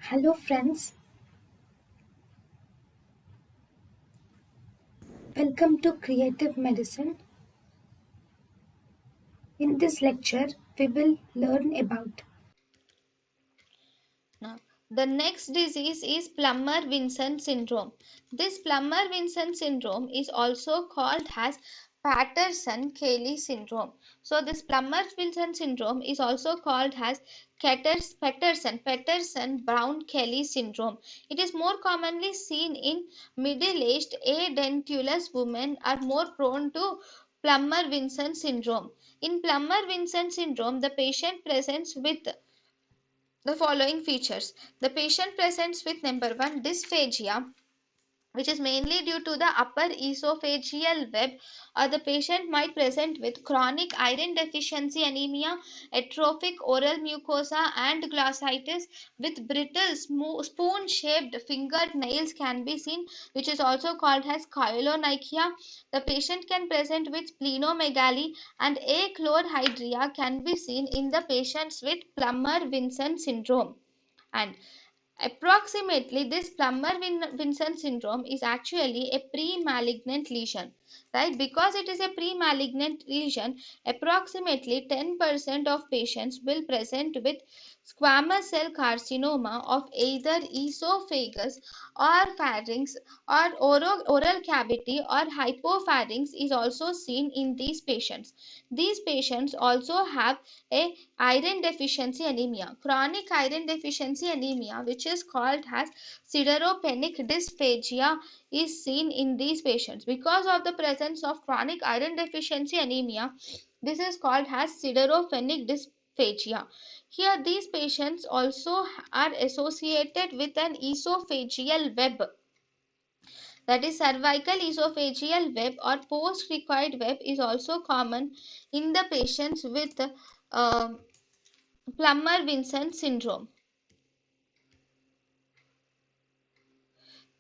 Hello friends, welcome to Creative Medicine. In this lecture, we will learn about Now, the next disease is Plummer-Vinson syndrome. This Plummer-Vinson syndrome is also called as Patterson-Kelly syndrome. So, this Plummer-Vinson syndrome is also called as Patterson-Brown-Kelly syndrome. It is more commonly seen in middle-aged adentulous women are more prone to Plummer-Vinson syndrome. In Plummer-Vinson syndrome, the patient presents with the following features. The patient presents with number one, dysphagia, which is mainly due to the upper esophageal web, or the patient might present with chronic iron deficiency anemia, atrophic oral mucosa, and glossitis with brittle spoon shaped fingernails can be seen, which is also called as chylonychia. The patient can present with splenomegaly, and achlorhydria can be seen in the patients with Plummer-Vinson syndrome. And approximately, this Plummer-Vinson syndrome is actually a pre-malignant lesion, right? Because it is a pre-malignant lesion, approximately 10% of patients will present with squamous cell carcinoma of either esophagus or pharynx, or oral cavity or hypopharynx is also seen in these patients. These patients also have a iron deficiency anemia, chronic iron deficiency anemia, which is called as sideropenic dysphagia, is seen in these patients. Because of the presence of chronic iron deficiency anemia, this is called as sideropenic dysphagia. Here, these patients also are associated with an esophageal web, that is cervical esophageal web or post-cricoid web is also common in the patients with uh, Plummer-Vinson syndrome.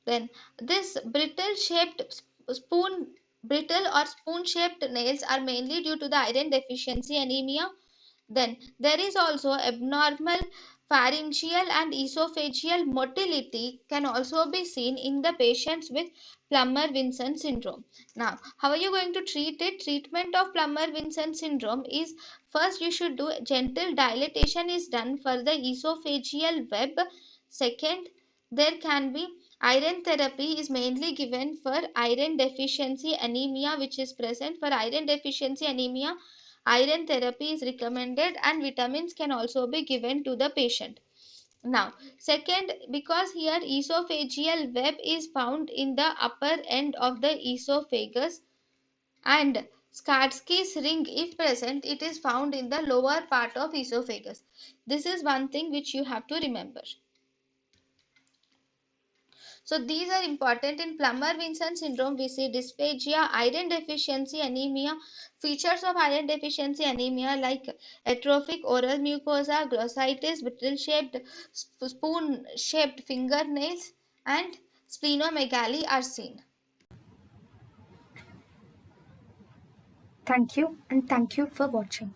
Then this brittle or spoon shaped nails are mainly due to the iron deficiency anemia. Then there is also abnormal pharyngeal and esophageal motility can also be seen in the patients with Plummer-Vinson syndrome. Now, how are you going to treat it? Treatment of Plummer-Vinson syndrome is, first you should do gentle dilatation is done for the esophageal web. Second, there can be iron therapy is mainly given for iron deficiency anemia, which is present. For iron deficiency anemia, iron therapy is recommended, and vitamins can also be given to the patient. Now, second, because here esophageal web is found in the upper end of the esophagus, and Skarsky's ring, if present, it is found in the lower part of esophagus. This is one thing which you have to remember. So these are important. In Plummer-Vinson syndrome, we see dysphagia, iron deficiency anemia, features of iron deficiency anemia like atrophic oral mucosa, glossitis, brittle-shaped, spoon-shaped fingernails, and splenomegaly are seen. thank you and thank you for watching.